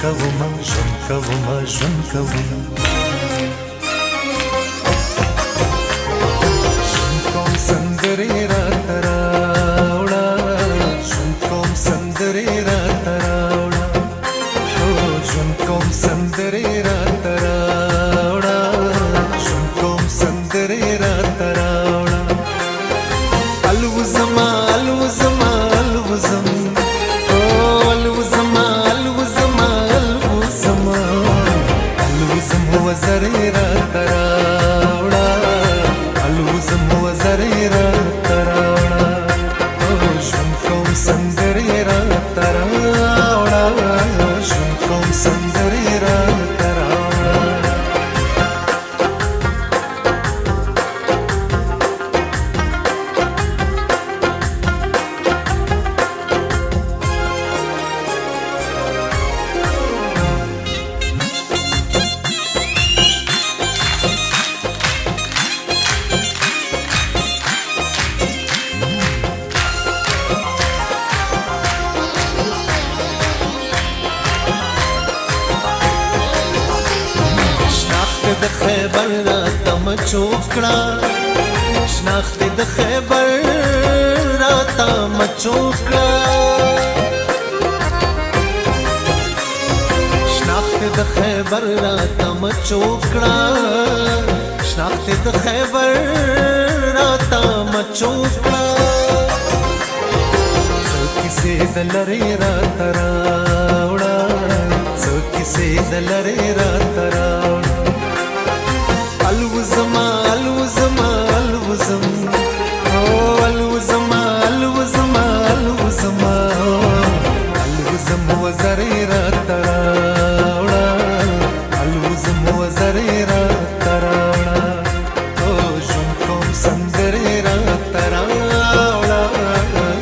kavuma, ژوند kavuma, ژوند kavuma. ژوند کوم سندرې راته راوړه، ژوند کوم سندرې راته راوړه، ژوند کوم سندرې راته راوړه، ژوند کوم سندرې راته راوړه. الوزما الوزما الوزم وزرې راته راوړه، الوزم وزرې راته راوړه، ژوند کوم سندرې راته راوړه، ژوند کوم سندرې راته راوړه. د خیبر راته مچوکړه، شناخت د خیبر راته مچوکړه، شناخت د خیبر راته مچوکړه، شناخت د خیبر راته مچوکړه. څه کیسې د لرې راته راوړه، څه کیسې د لرې راته راوړه. الوزما الوزما الوزم الوزما الوزما الوزما الوزم وزرې راته راوړه، الوزم وزرې راته راوړه، ژوند کوم سندرې راته راوړه،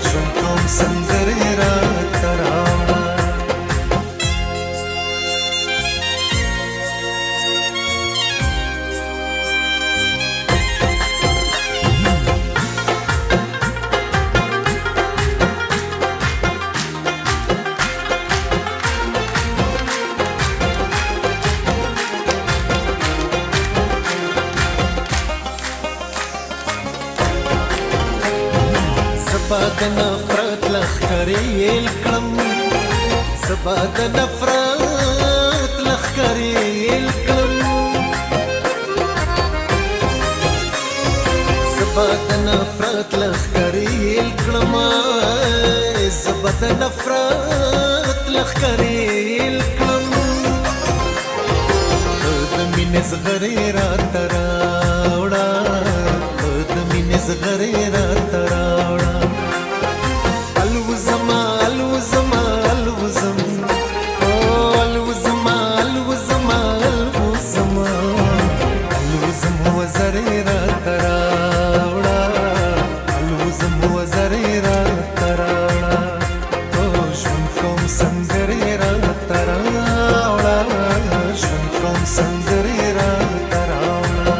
ژوند کوم سندرې راته راوړه. زبا د نفرت لښکرې یېل کړم، زبا د نفرت لښکرې یېل کړم، زبا د نفرت لښکرې یېل کړم، زبا د نفرت لښکرې یېل کړم. د مینې زغرې راته راوړه، د مینې زغرې راته راوړه. الوزما الوزما الوزم الوزما الوزما الوزما الوزم وزرې راته راوړه، الوزم وزرې راته راوړه، ژوند کوم سندرې راته راوړه، ژوند کوم سندرې راته راوړه.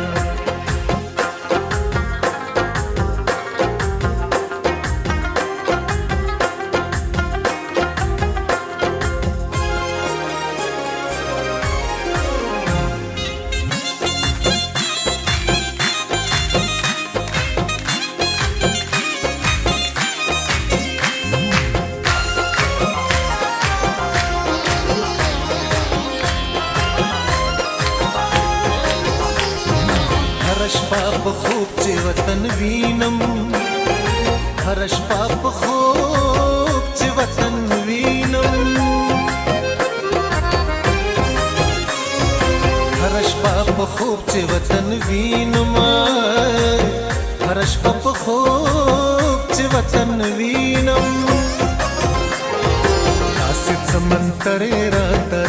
هر شپه په خوب چې وطن وینم، هر شپه په خوب چې وطن وینم، هر شپه په خوب چې وطن وینم، هر شپه په خوب چې وطن وینم. داسې څه منترې راته